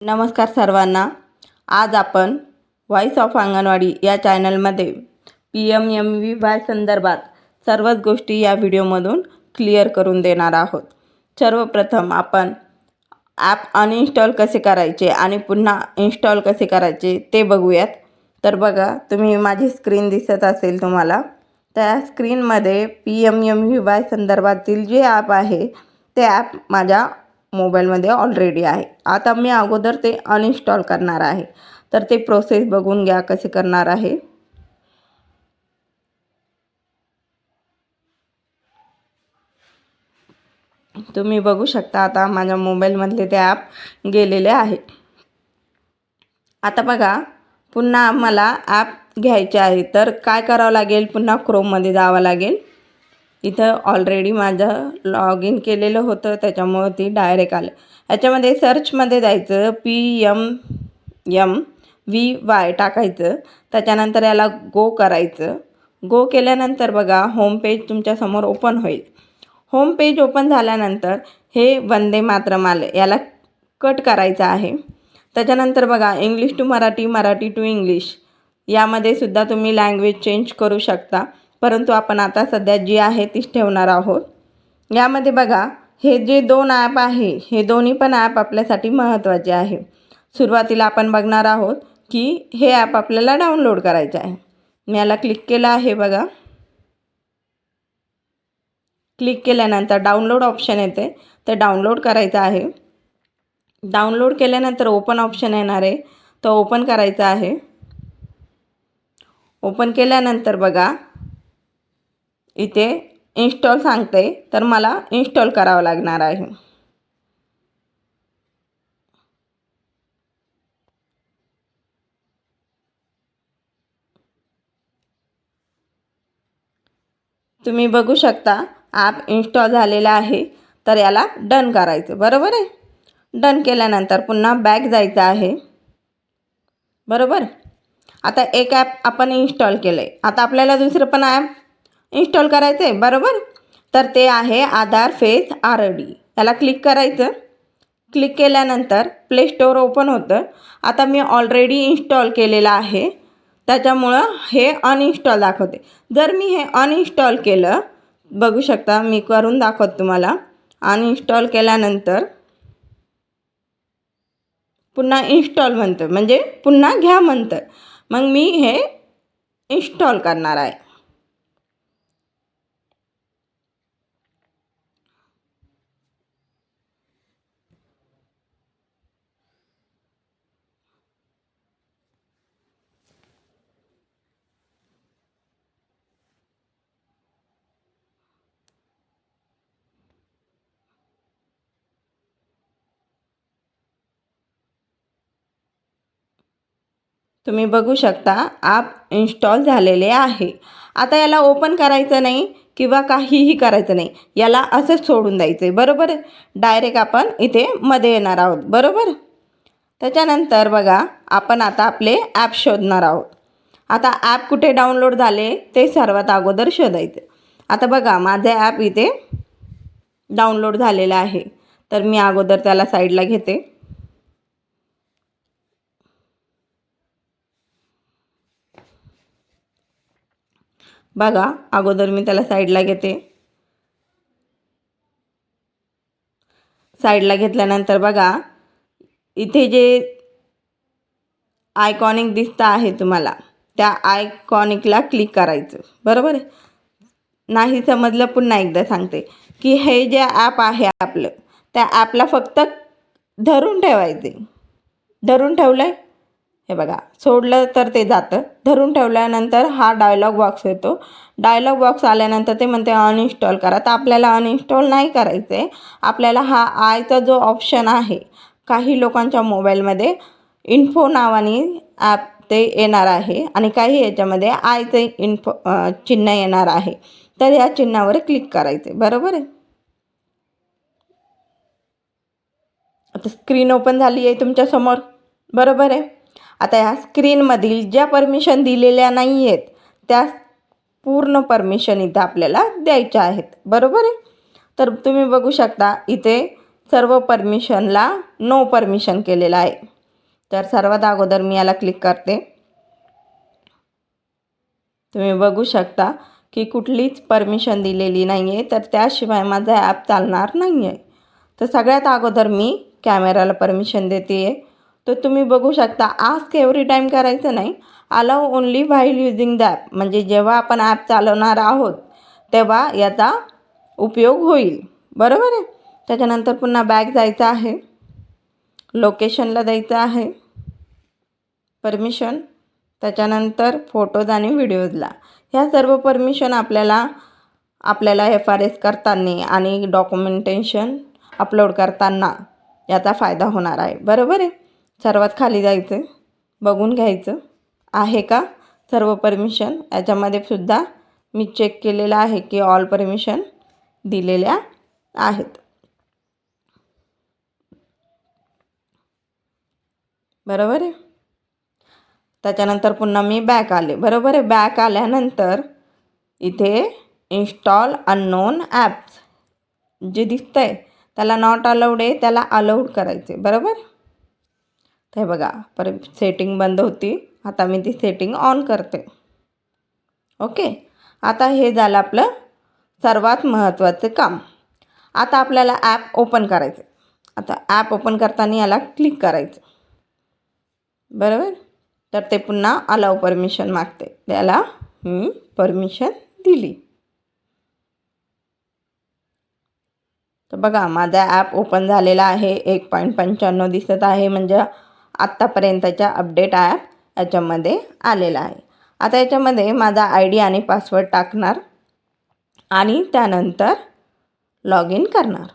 नमस्कार सर्वांना। आज आपण व्हॉइस ऑफ अंगणवाडी या चॅनलमध्ये PMMVY संदर्भात सर्वच गोष्टी या व्हिडिओमधून क्लिअर करून देणार आहोत। सर्वप्रथम आपण ॲप अनइन्स्टॉल कसे करायचे आणि पुन्हा इन्स्टॉल कसे करायचे ते बघूयात। तर बघा, तुम्ही माझी स्क्रीन दिसत असेल तुम्हाला, त्या स्क्रीनमध्ये PMMVY संदर्भातील जे ॲप आहे ते ॲप माझ्या मोबाईलमध्ये ऑलरेडी आहे। आता मी अगोदर ते अनइन्स्टॉल करणार आहे, तर ते प्रोसेस बघून घ्या कसे करणार आहे। तुम्ही बघू शकता आता माझ्या मोबाईलमधले ते ॲप गेलेले आहे। आता बघा, पुन्हा मला ॲप घ्यायचे आहे तर काय करावं लागेल, पुन्हा क्रोममध्ये जावं लागेल। इथं ऑलरेडी माझं लॉग इन केलेलं होतं, त्याच्यामुळे ती डायरेक्ट आलं। याच्यामध्ये सर्चमध्ये जायचं, PMMVY टाकायचं, त्याच्यानंतर याला गो करायचं। गो केल्यानंतर बघा होम पेज तुमच्यासमोर ओपन होईल। होम पेज ओपन झाल्यानंतर हे वंदे मातरम आलं, याला कट करायचं आहे। त्याच्यानंतर बघा English to Marathi, Marathi to English यामध्ये सुद्धा तुम्ही लँग्वेज चेंज करू शकता, परंतु आपण आता सध्या जी आहे तीच ठेवणार आहोत। यामध्ये बघा हे जे दोन ॲप आहे, हे दोन्ही पण ॲप आपल्यासाठी महत्त्वाचे आहे। सुरुवातीला आपण बघणार आहोत की हे ॲप आपल्याला डाउनलोड करायचे आहे। मी याला क्लिक केलं आहे बघा। क्लिक केल्यानंतर डाउनलोड ऑप्शन येते, ते डाउनलोड करायचं आहे। डाउनलोड केल्यानंतर ओपन ऑप्शन येणार आहे, तो ओपन करायचा आहे। ओपन केल्यानंतर बघा इथे इन्स्टॉल सांगते, तर मला इन्स्टॉल करावं लागणार आहे। तुम्ही बघू शकता ॲप इन्स्टॉल झालेला आहे, तर याला डन करायचं, बरोबर आहे। डन केल्यानंतर पुन्हा बॅक जायचं आहे, बरोबर। आता एक ॲप आपण इन्स्टॉल केलं आहे, आता आपल्याला दुसरं पण ॲप इन्स्टॉल करायचं आहे, बरोबर। तर ते आहे आधार फेस RD, याला क्लिक करायचं। क्लिक केल्यानंतर प्ले स्टोअर ओपन होतं। आता मी ऑलरेडी इन्स्टॉल केलेलं आहे, त्याच्यामुळं हे अनइन्स्टॉल दाखवते। जर मी हे अनइन्स्टॉल केलं, बघू शकता मी करून दाखवत तुम्हाला। अनइन्स्टॉल केल्यानंतर पुन्हा इन्स्टॉल म्हणतं, म्हणजे पुन्हा घ्या म्हणतं, मग मी हे इन्स्टॉल करणार आहे। तुम्ही बघू शकता ॲप इन्स्टॉल झालेले आहे। आता याला ओपन करायचं नाही किंवा काहीही करायचं नाही, याला असंच सोडून द्यायचं आहे, बरोबर। डायरेक्ट आपण इथे मध्ये येणार आहोत, बरोबर। त्याच्यानंतर बघा आपण आता आपले ॲप शोधणार आहोत। आता ॲप कुठे डाउनलोड झाले ते सर्वात अगोदर शोधायचं। आता बघा माझे ॲप इथे डाउनलोड झालेलं आहे, तर मी अगोदर त्याला साईडला घेते। बघा अगोदर मी त्याला साईडला घेते। साईडला घेतल्यानंतर बघा इथे जे आयकॉनिक दिसतं आहे तुम्हाला, त्या आयकॉनिकला क्लिक करायचं, बरोबर। नाही समजलं पुन्हा एकदा सांगते की हे जे ॲप आहे आपलं, त्या ॲपला फक्त धरून ठेवायचे। धरून ठेवलं आहे, हे बघा सोडलं तर ते जातं। धरून ठेवल्यानंतर हा डायलॉग बॉक्स येतो। डायलॉग बॉक्स आल्यानंतर ते म्हणते अनइन्स्टॉल करा, तर आपल्याला अनइन्स्टॉल नाही करायचं आहे। आपल्याला हा आयचा जो ऑप्शन आहे, काही लोकांच्या मोबाईलमध्ये इन्फो नावाने ॲप ते येणार आहे आणि काही याच्यामध्ये आयचे चिन्ह येणार आहे, तर या चिन्हावर क्लिक करायचे, बरोबर आहे। आता स्क्रीन ओपन झाली आहे तुमच्यासमोर, बरोबर आहे। आता ह्या स्क्रीनमधील ज्या परमिशन दिलेल्या नाही आहेत त्या पूर्ण परमिशन इथं आपल्याला द्यायच्या आहेत, बरोबर आहे। तर तुम्ही बघू शकता इथे सर्व परमिशनला नो परमिशन केलेलं आहे. तर सर्वात अगोदर मी याला क्लिक करते. तुम्ही बघू शकता की कुठलीच परमिशन दिलेली नाही आहे, तर त्याशिवाय माझा ॲप चालणार नाही आहे. तर सगळ्यात अगोदर मी कॅमेराला परमिशन देते आहे. तर तुम्ही बघू शकता आस्क एव्हरी टाईम करायचं नाही, allow only while using the app, म्हणजे जेव्हा आपण ॲप चालवणार आहोत तेव्हा याचा उपयोग होईल. बरोबर आहे. त्याच्यानंतर पुन्हा बॅक जायचं आहे, लोकेशनला द्यायचं आहे परमिशन, त्याच्यानंतर फोटोज आणि व्हिडिओजला. ह्या सर्व परमिशन आपल्याला FRS करताना आणि डॉक्युमेंटेशन अपलोड करताना याचा फायदा होणार आहे. बरोबर आहे. सर्वात खाली जायचं, बघून घ्यायचं आहे का सर्व परमिशन. याच्यामध्ये सुद्धा मी चेक केलेलं आहे की ऑल परमिशन दिलेल्या आहेत. बरोबर आहे. त्याच्यानंतर पुन्हा मी बॅक आले. बरोबर आहे. बॅक आल्यानंतर इथे इन्स्टॉल अननोन ॲप्स जे दिसतं आहे त्याला नॉट अलाउड आहे, त्याला अलाउड करायचे. बरोबर. ते बघा सेटिंग बंद होती, आता मी ती सेटिंग ऑन करते. ओके. आता हे झालं आपलं सर्वात महत्त्वाचं काम. आता आपल्याला ॲप ओपन करायचं. आता ॲप ओपन करताना याला क्लिक करायचं. बरोबर. तर ते पुन्हा अलाउ परमिशन मागते, त्याला मी परमिशन दिली. तर बघा माझा ॲप ओपन झालेला आहे. 1.95 दिसत आहे, म्हणजे आत्तापर्यंतच्या अपडेट ॲप याच्यामध्ये आलेला आहे. आता याच्यामध्ये माझा ID आणि पासवर्ड टाकणार आणि त्यानंतर लॉग इन करणार.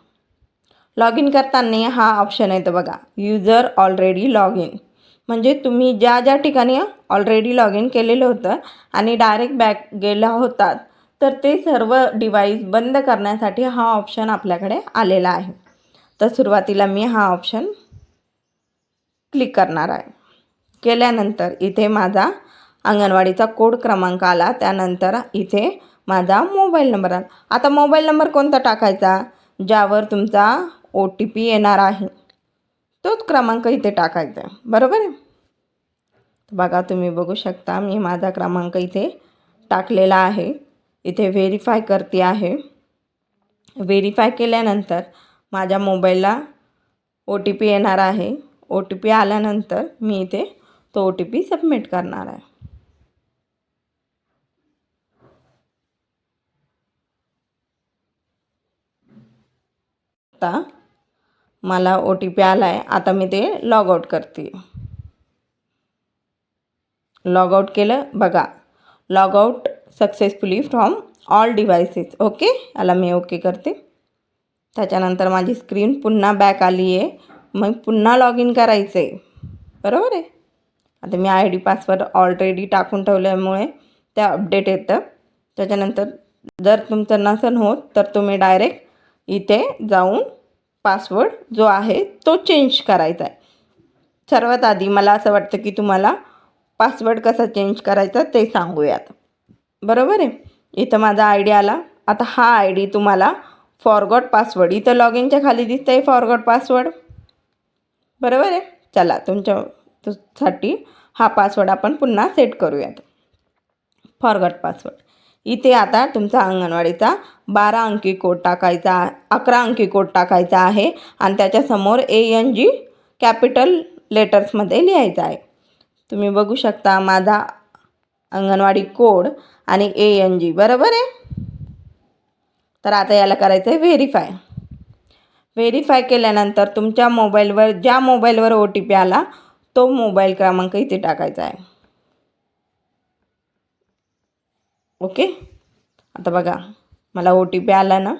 लॉग इन करताना हा ऑप्शन येतो बघा, युजर ऑलरेडी लॉग इन, म्हणजे तुम्ही ज्या ज्या ठिकाणी ऑलरेडी लॉग इन केलेलं होतं आणि डायरेक्ट बॅक गेला होतात तर ते सर्व डिव्हाइस बंद करण्यासाठी हा ऑप्शन आपल्याकडे आलेला आहे. तर सुरुवातीला मी हा ऑप्शन क्लिक करणार आहे. केल्यानंतर इथे माझा अंगणवाडीचा कोड क्रमांक आला, त्यानंतर इथे माझा मोबाईल नंबर आला. आता मोबाईल नंबर कोणता टाकायचा, ज्यावर तुमचा OTP येणार आहे तोच क्रमांक इथे टाकायचा. बरोबर आहे. बघा तुम्ही बघू शकता मी माझा क्रमांक इथे टाकलेला आहे. इथे व्हेरीफाय करते आहे. व्हेरीफाय केल्यानंतर माझ्या मोबाईलला OTP येणार आहे. OTP आल्यानंतर मी इथे तो OTP सबमिट करणार आहे. आता मला OTP आला आहे. आता मी ते लॉग आउट करते. लॉग आउट केलं बघा, log out successfully from all devices. Okay. याला मी ओके करते. त्याच्यानंतर माझी स्क्रीन पुन्हा बॅक आली आहे. मग पुन्हा लॉग इन करायचं आहे. बरोबर आहे. आता मी ID पासवर्ड ऑलरेडी टाकून ठेवल्यामुळे ते अपडेट येतं. त्याच्यानंतर जर तुमचं नसेल होत तर तुम्ही डायरेक्ट इथे जाऊन पासवर्ड जो आहे तो चेंज करायचा आहे. सर्वात आधी मला असं वाटतं की तुम्हाला पासवर्ड कसा चेंज करायचा ते सांगूयात. बरोबर आहे. इथं माझा ID आला. आता हा ID तुम्हाला फॉरगॉट पासवर्ड, इथं लॉग इनच्या खाली दिसतं आहे फॉरगॉट पासवर्ड. बरोबर आहे. चला तुमच्यासाठी हा पासवर्ड आपण पुन्हा सेट करूयात. Forgot password. इथे आता तुमचा अंगणवाडीचा 12 अंकी कोड टाकायचा, 11 अंकी कोड टाकायचा आहे आणि त्याच्यासमोर ANG कॅपिटल लेटर्समध्ये लिहायचा आहे. तुम्ही बघू शकता माझा अंगणवाडी कोड आणि ANG. बरोबर आहे. तर आता याला करायचं आहे व्हेरीफाय. व्हेरीफाय केल्यानंतर तुमच्या मोबाईलवर ज्या मोबाईलवर OTP आला तो मोबाईल क्रमांक इथे टाकायचा आहे. ओके. आता बघा मला OTP आला ना,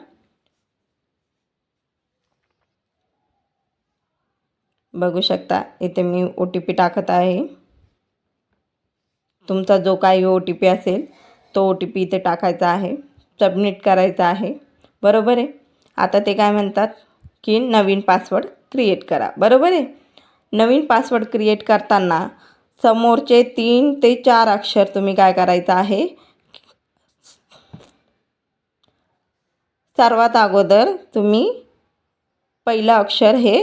बघू शकता इथे मी OTP टाकत आहे. तुमचा जो काही OTP असेल तो OTP इथे टाकायचा आहे, सबमिट करायचा आहे. बरोबर आहे. आता ते काय म्हणतात की नवीन पासवर्ड क्रिएट करा. बरोबर आहे. नवीन पासवर्ड क्रिएट करताना समोरचे 3 ते 4 अक्षर तुम्ही काय करायचं आहे, सर्वात अगोदर तुम्ही पहिलं अक्षर हे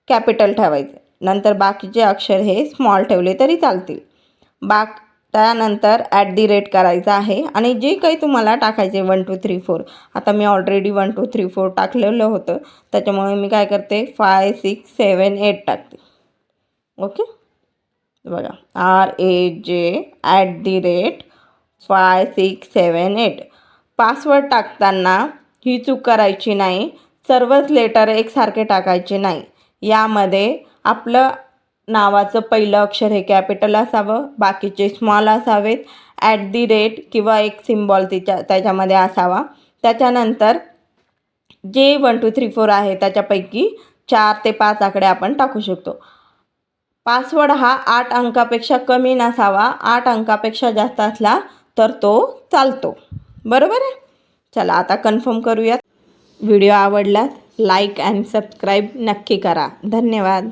कॅपिटल ठेवायचं, नंतर बाकीचे अक्षर हे स्मॉल ठेवले तरी चालतील. त्यानंतर @ करायचं आहे आणि जे काही तुम्हाला टाकायचे 1 2 3 4, आता मी ऑलरेडी 1 2 3 4 टाकलेलं होतं, त्याच्यामुळे मी काय करते 5 6 7 8 टाकते. ओके, बघा RAJ @ 5 6 7 8. पासवर्ड टाकताना ही चूक करायची नाही, सर्वच लेटर एकसारखे टाकायचे नाही. यामध्ये आपलं नावाचं पहिलं अक्षर हे कॅपिटल असावं, बाकीचे स्मॉल असावेत, @ किंवा एक सिम्बॉल त्याच्यामध्ये असावा. त्याच्यानंतर जे 1 2 3 4 आहे त्याच्यापैकी 4 ते 5 आकडे आपण टाकू शकतो. पासवर्ड हा 8 अंकापेक्षा कमी नसावा, 8 अंकापेक्षा जास्त असला तर तो चालतो. बरोबर आहे. चला आता कन्फर्म करूयात. व्हिडिओ आवडल्यास लाईक अँड सबस्क्राईब नक्की करा. धन्यवाद.